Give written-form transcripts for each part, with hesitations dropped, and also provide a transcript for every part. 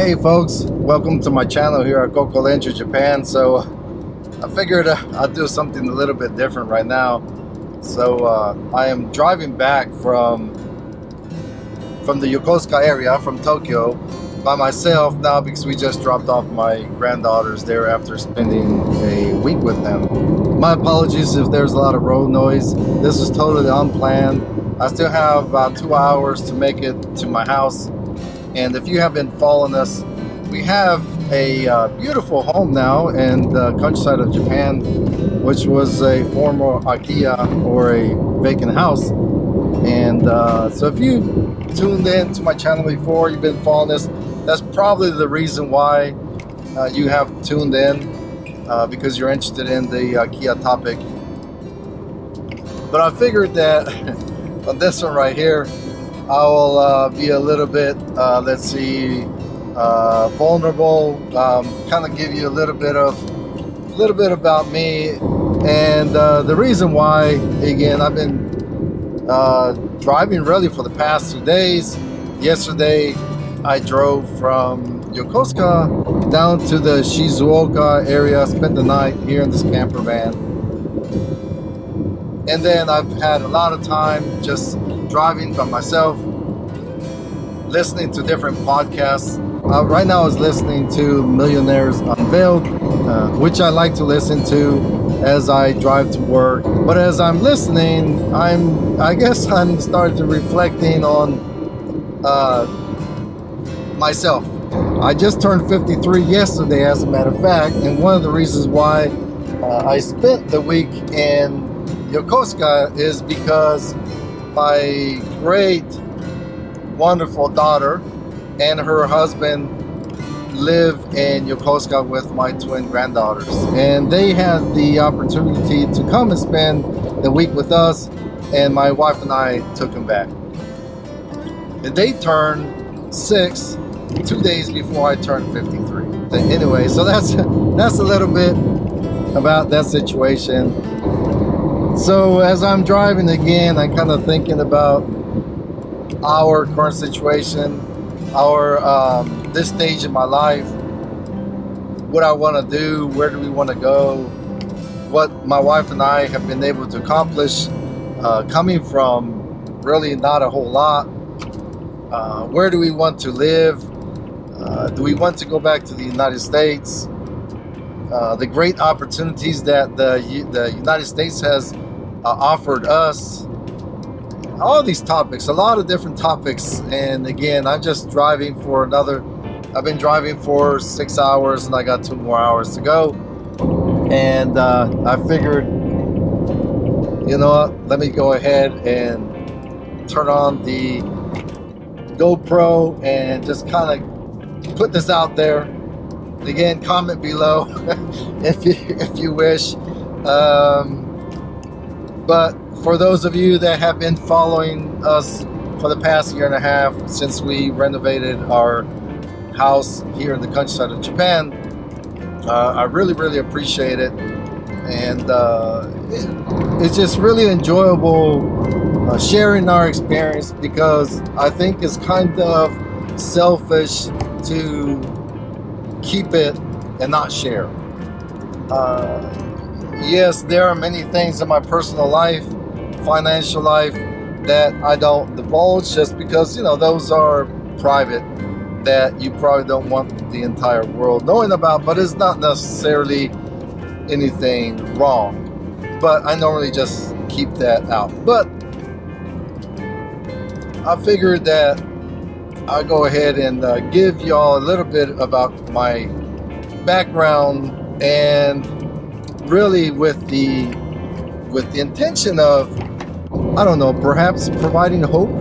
Hey folks, welcome to my channel here at Coco, Lencho, Japan. So I figured I'd do something a little bit different right now. So I am driving back from the Yokosuka area, from Tokyo, by myself now because we just dropped off my granddaughters there after spending a week with them. My apologies if there's a lot of road noise. This is totally unplanned. I still have about 2 hours to make it to my house. And if you have been following us, we have a beautiful home now in the countryside of Japan, which was a former Akiya, or a vacant house. And so if you tuned in to my channel before, you've been following this, that's probably the reason why you have tuned in, because you're interested in the Akiya topic. But I figured that on this one right here, I will be a little bit, let's see, vulnerable, kind of give you a little bit about me. And the reason why, again, I've been driving really for the past 2 days. Yesterday I drove from Yokosuka down to the Shizuoka area, spent the night here in this camper van, and then I've had a lot of time just driving by myself, listening to different podcasts. Right now I was listening to Millionaires Unveiled, which I like to listen to as I drive to work. But as I'm listening, I guess I'm starting to reflecting on myself. I just turned 53 yesterday, as a matter of fact, and one of the reasons why I spent the week in Yokosuka is because my great, wonderful daughter and her husband live in Yokosuka with my twin granddaughters, and they had the opportunity to come and spend the week with us, and my wife and I took them back. And they turned 6 2 days before I turned 53. Anyway, so that's a little bit about that situation. So as I'm driving again, I'm kind of thinking about our current situation, our this stage in my life, what I want to do, where do we want to go, what my wife and I have been able to accomplish, coming from really not a whole lot. Where do we want to live? Do we want to go back to the United States? The great opportunities that the United States has offered us. All these topics, a lot of different topics. And again, I'm just driving for I've been driving for 6 hours, and I got 2 more hours to go. And I figured, you know what, let me go ahead and turn on the GoPro and just kind of put this out there. Again, comment below if you wish. But for those of you that have been following us for the past 1.5 years since we renovated our house here in the countryside of Japan, I really appreciate it. And it's just really enjoyable sharing our experience, because I think it's kind of selfish to keep it and not share. Yes, there are many things in my personal life, financial life, that I don't divulge, just because, you know, those are private, that you probably don't want the entire world knowing about. But it's not necessarily anything wrong, but I normally just keep that out. But I figured that I'll go ahead and give y'all a little bit about my background, and really with the intention of, I don't know, perhaps providing hope.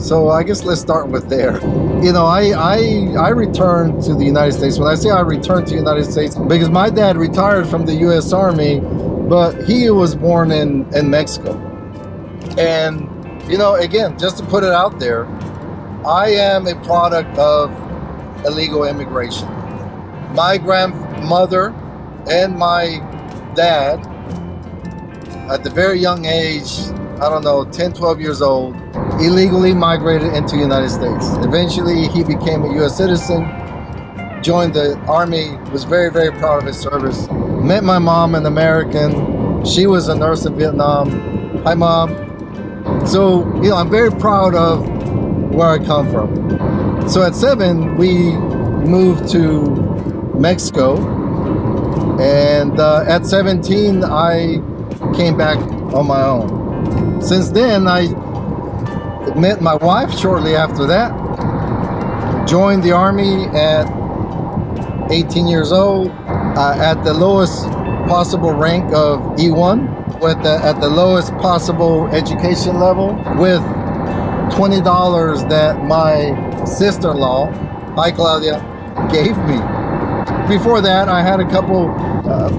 So I guess let's start with there. You know, I returned to the United States. When I say I returned to the United States, because my dad retired from the U.S. Army, but he was born in Mexico. And, you know, again, just to put it out there, I am a product of illegal immigration. My grandmother and my dad, at the very young age, I don't know, 10, 12 years old, illegally migrated into the United States. Eventually, he became a U.S. citizen, joined the Army, was very, very proud of his service. Met my mom, an American. She was a nurse in Vietnam. Hi, Mom. So, you know, I'm very proud of where I come from. So at 7, we moved to Mexico. And at 17, I came back on my own. Since then, I met my wife shortly after that. Joined the Army at 18 years old, at the lowest possible rank of E1, at the lowest possible education level, with $20 that my sister-in-law, hi Claudia, gave me. Before that, I had a couple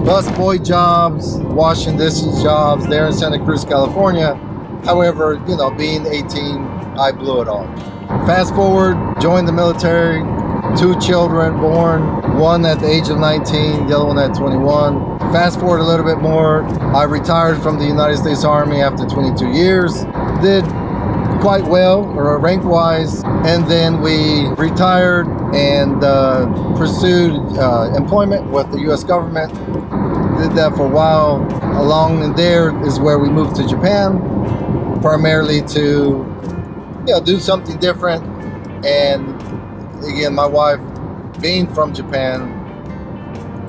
busboy jobs, washing dishes jobs there in Santa Cruz, California. However, you know, being 18, I blew it all. Fast forward, joined the military, 2 children born, one at the age of 19, the other one at 21. Fast forward a little bit more, I retired from the United States Army after 22 years. Did quite well, or rank-wise, and then we retired and pursued employment with the U.S. government. Did that for a while. Along in there is where we moved to Japan, primarily to, you know, do something different. And again, my wife, being from Japan,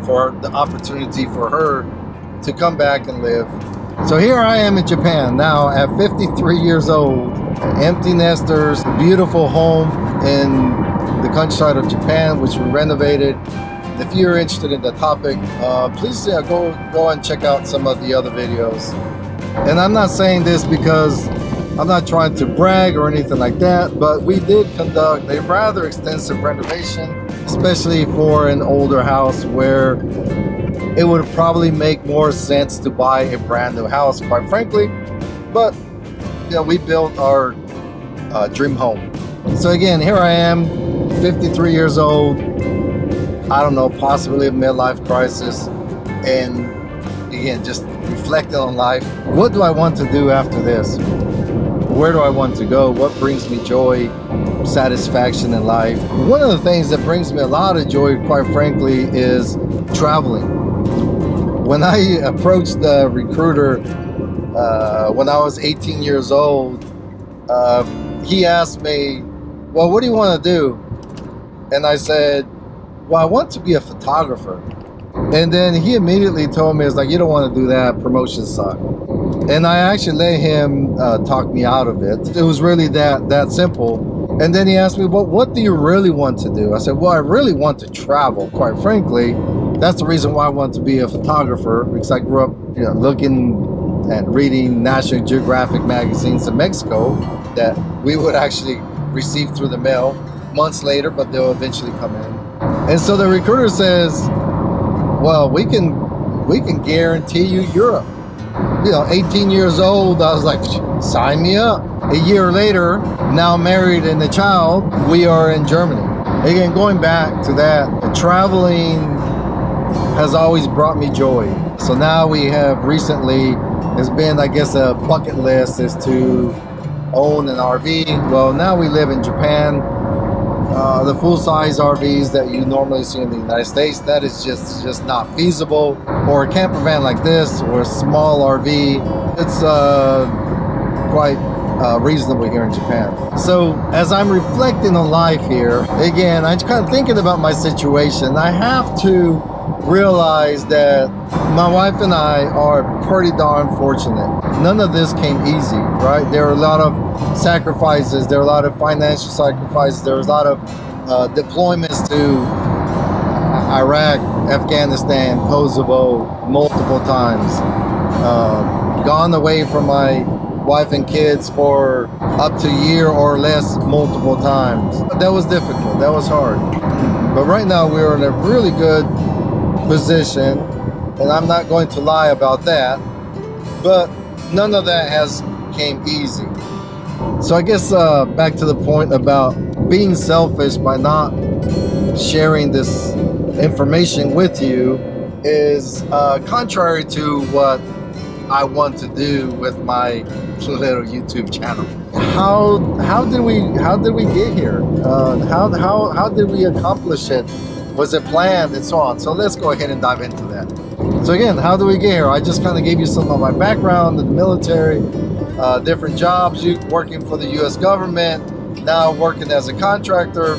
for the opportunity for her to come back and live. So here I am in Japan now at 53 years old, empty nesters, beautiful home in the countryside of Japan, which we renovated. If you're interested in the topic, please go and check out some of the other videos. And I'm not saying this because I'm not trying to brag or anything like that, but we did conduct a rather extensive renovation, especially for an older house where it would probably make more sense to buy a brand new house, quite frankly. But you know, we built our dream home. So again, here I am, 53 years old. I don't know, possibly a midlife crisis, and again, just reflecting on life. What do I want to do after this? Where do I want to go? What brings me joy, satisfaction in life? One of the things that brings me a lot of joy, quite frankly, is traveling. When I approached the recruiter when I was 18 years old, he asked me, well, what do you want to do? And I said, well, I want to be a photographer. And then he immediately told me, it's like, you don't want to do that, promotions suck. And I actually let him talk me out of it. It was really that simple. And then he asked me, well, what do you really want to do? I said, well, I really want to travel, quite frankly. That's the reason why I want to be a photographer, because I grew up, you know, looking and reading National Geographic magazines in Mexico that we would actually receive through the mail months later, but they'll eventually come in. And so the recruiter says, well, we can guarantee you Europe. You know, 18 years old, I was like, sign me up. A year later, now married and a child, we are in Germany. Again, going back to that, traveling has always brought me joy. So now we have recently, it's been, I guess, a bucket list is to own an RV. Well, now we live in Japan. The full-size RVs that you normally see in the United States, that is just not feasible. Or a camper van like this, or a small RV, it's quite reasonable here in Japan. So as I'm reflecting on life here, again, I'm kind of thinking about my situation. I have to realize that my wife and I are pretty darn fortunate. None of this came easy, right? There are a lot of sacrifices, there are a lot of financial sacrifices, there was a lot of deployments to Iraq, Afghanistan, Kosovo, multiple times. Gone away from my wife and kids for up to a year or less multiple times. That was difficult, that was hard. But right now we're in a really good position, and I'm not going to lie about that, but none of that has came easy. So I guess back to the point about being selfish by not sharing this information with you is contrary to what I want to do with my little YouTube channel. How did we get here? How did we accomplish it? Was it planned and so on? So let's go ahead and dive into that. So again, how do we get here? I just kind of gave you some of my background in the military, different jobs, working for the U.S. government, now working as a contractor.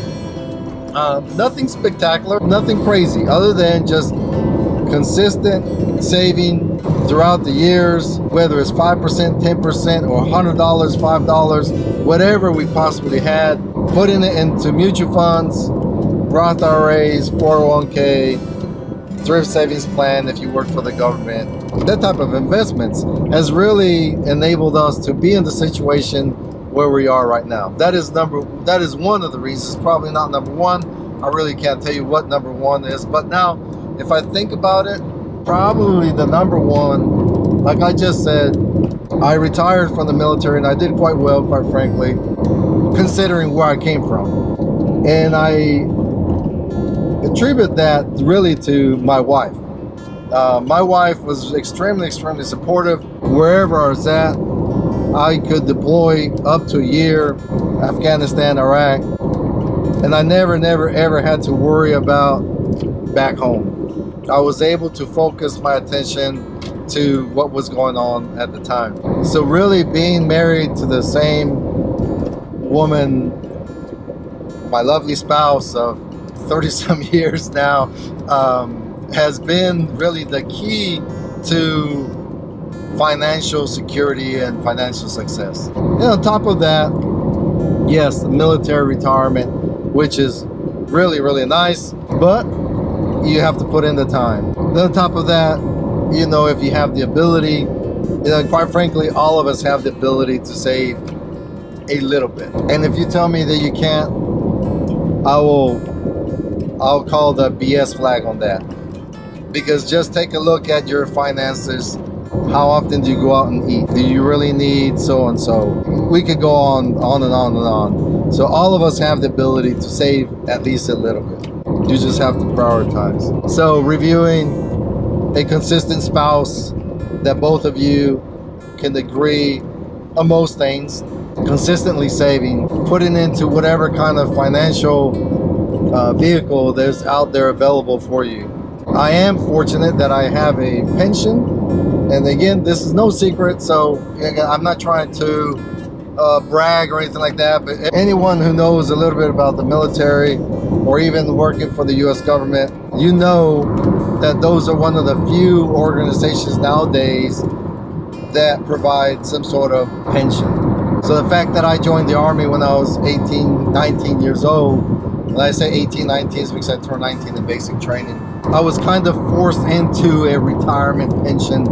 Nothing spectacular, nothing crazy, other than just consistent saving throughout the years, whether it's 5%, 10%, or $100, $5, whatever we possibly had, putting it into mutual funds, Roth IRAs, 401k, thrift savings plan if you work for the government. That type of investments has really enabled us to be in the situation where we are right now. That is one of the reasons, probably not number one. I really can't tell you what number one is, but now if I think about it, probably the number one, like I just said, I retired from the military and I did quite well, quite frankly, considering where I came from. And I attribute that really to my wife. My wife was extremely supportive wherever I was at. I could deploy up to a year, Afghanistan, Iraq, and I never ever had to worry about back home. I was able to focus my attention to what was going on at the time. So really being married to the same woman, my lovely spouse of 30-some years now, has been really the key to financial security and financial success. And on top of that, yes, the military retirement, which is really nice, but you have to put in the time. Then on top of that, you know, if you have the ability, you know, quite frankly, all of us have the ability to save a little bit. And if you tell me that you can't, I'll call the BS flag on that. Because just take a look at your finances. How often do you go out and eat? Do you really need so and so? We could go on and on and on. So all of us have the ability to save at least a little bit. You just have to prioritize. So reviewing a consistent spouse that both of you can agree on most things, consistently saving, putting into whatever kind of financial vehicle there's out there available for you. I am fortunate that I have a pension, and again, this is no secret, so I'm not trying to brag or anything like that, but anyone who knows a little bit about the military or even working for the U.S. government, you know that those are one of the few organizations nowadays that provide some sort of pension. So the fact that I joined the Army when I was 18, 19 years old, when I say 18, 19 is because I turned 19 in basic training, I was kind of forced into a retirement pension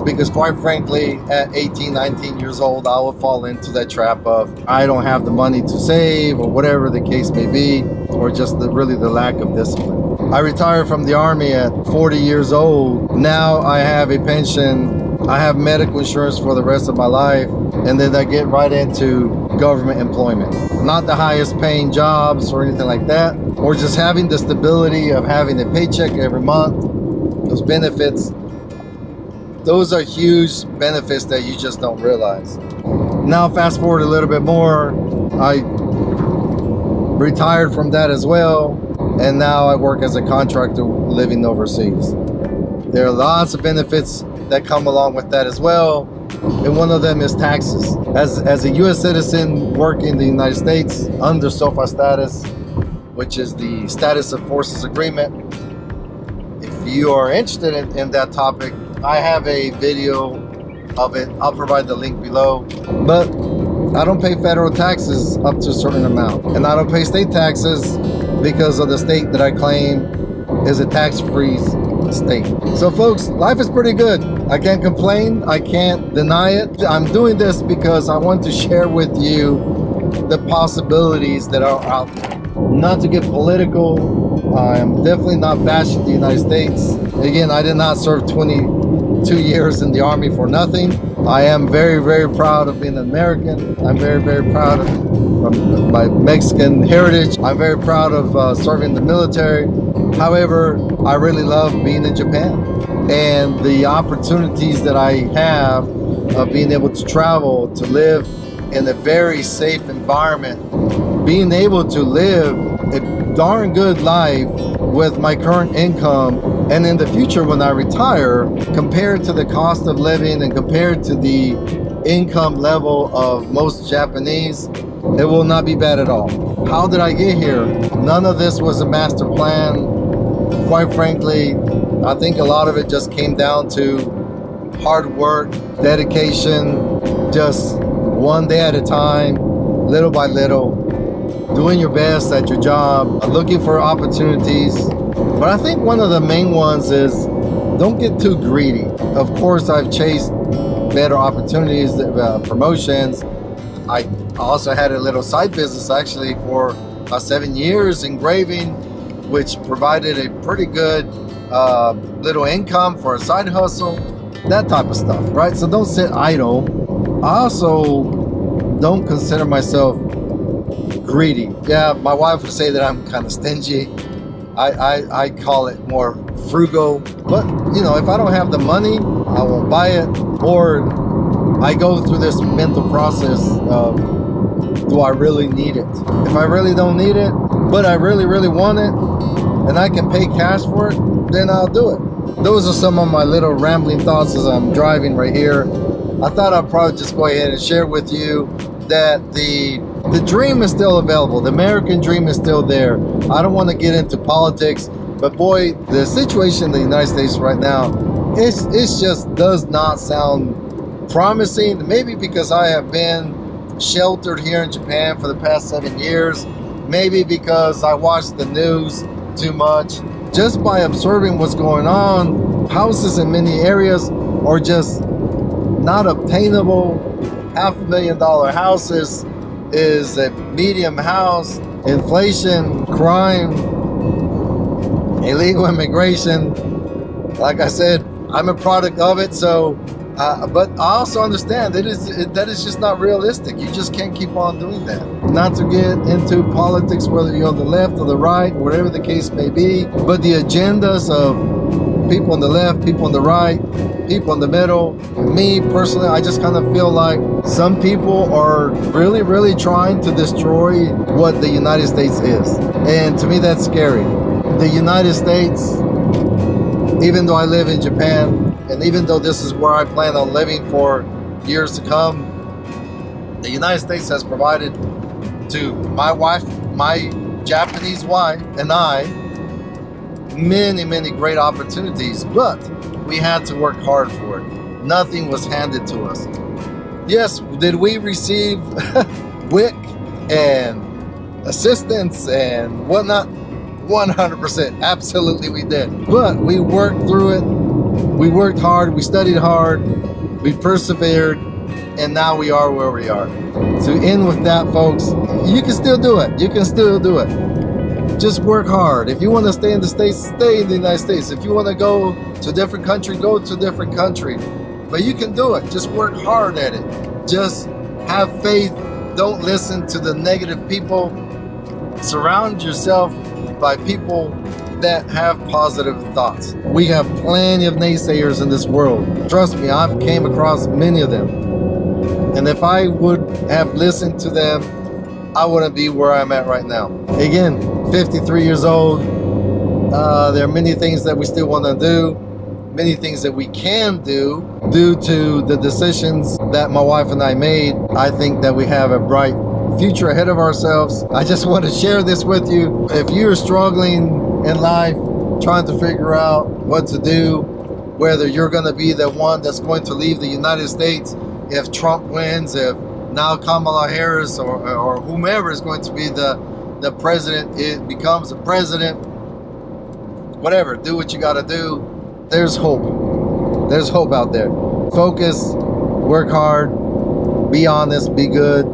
because quite frankly, at 18, 19 years old, I would fall into that trap of I don't have the money to save or whatever the case may be, or just really the lack of discipline. I retired from the Army at 40 years old. Now I have a pension, I have medical insurance for the rest of my life, and then I get right into government employment. Not the highest paying jobs or anything like that, or just having the stability of having a paycheck every month, those benefits. Those are huge benefits that you just don't realize. Now fast forward a little bit more, I retired from that as well, and now I work as a contractor living overseas. There are lots of benefits that come along with that as well, and one of them is taxes. As a U.S. citizen working in the United States under SOFA status, which is the Status of Forces Agreement, if you are interested in that topic, I have a video of it. I'll provide the link below. But I don't pay federal taxes up to a certain amount, and I don't pay state taxes because of the state that I claim is a tax-free state. So folks, life is pretty good. I can't complain. I can't deny it. I'm doing this because I want to share with you the possibilities that are out there. Not to get political, I am definitely not bashing the United States. Again, I did not serve 22 years in the Army for nothing. I am very proud of being an American. I'm very proud of my Mexican heritage. I'm very proud of serving the military. However, I really love being in Japan. and the opportunities that I have of being able to travel, to live in a very safe environment, being able to live a darn good life with my current income, and in the future when I retire, compared to the cost of living and compared to the income level of most Japanese, it will not be bad at all. How did I get here? None of this was a master plan. Quite frankly, I think a lot of it just came down to hard work, dedication, just one day at a time, little by little, doing your best at your job, looking for opportunities. But I think one of the main ones is don't get too greedy. Of course, I've chased better opportunities, promotions. I also had a little side business actually for 7 years, engraving, which provided a pretty good little income for a side hustle, that type of stuff, right? So don't sit idle. I also don't consider myself greedy. Yeah, my wife would say that I'm kind of stingy. I call it more frugal. But, you know, if I don't have the money, I won't buy it. Or I go through this mental process of, do I really need it? If I really don't need it, but I really, really want it, and I can pay cash for it, then I'll do it. Those are some of my little rambling thoughts as I'm driving right here. I thought I'd probably just go ahead and share with you that the dream is still available. The American dream is still there. I don't want to get into politics, but boy, the situation in the United States right now, it just does not sound promising. Maybe because I have been sheltered here in Japan for the past 7 years. Maybe because I watch the news too much. Just by observing what's going on, houses in many areas are just not obtainable. $500,000 houses is a medium house. Inflation, crime, illegal immigration. Like I said, I'm a product of it. So, but I also understand that is just not realistic. You just can't keep on doing that. Not to get into politics, whether you're on the left or the right, whatever the case may be. But the agendas of people on the left, people on the right, people in the middle, me personally, I just kind of feel like some people are really, really trying to destroy what the United States is. And to me, that's scary. The United States, even though I live in Japan, and even though this is where I plan on living for years to come, the United States has provided to my wife, my Japanese wife, and I, many, many great opportunities, but we had to work hard for it. Nothing was handed to us. Yes, did we receive WIC and assistance and whatnot? 100%, absolutely we did. But we worked through it. We worked hard, we studied hard, we persevered, and now we are where we are. To end with that, folks, you can still do it. You can still do it. Just work hard. If you want to stay in the States, stay in the United States. If you want to go to a different country, go to a different country. But you can do it. Just work hard at it. Just have faith. Don't listen to the negative people. Surround yourself by people that have positive thoughts. We have plenty of naysayers in this world. Trust me, I've came across many of them. And if I would have listened to them, I wouldn't be where I'm at right now. Again, 53 years old. There are many things that we still want to do. Many things that we can do due to the decisions that my wife and I made. I think that we have a bright future ahead of ourselves. I just want to share this with you. If you're struggling in life, trying to figure out what to do, whether you're going to be the one that's going to leave the United States if Trump wins, if now Kamala Harris or whomever is going to be the president, it becomes the president, whatever, do what you got to do. There's hope. There's hope out there. Focus, work hard, be honest, be good.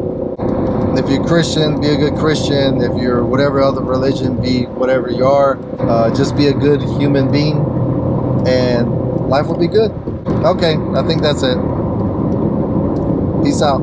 If you're Christian, be a good Christian. If you're whatever other religion, be whatever you are. Just be a good human being, and life will be good. Okay, I think that's it. Peace out.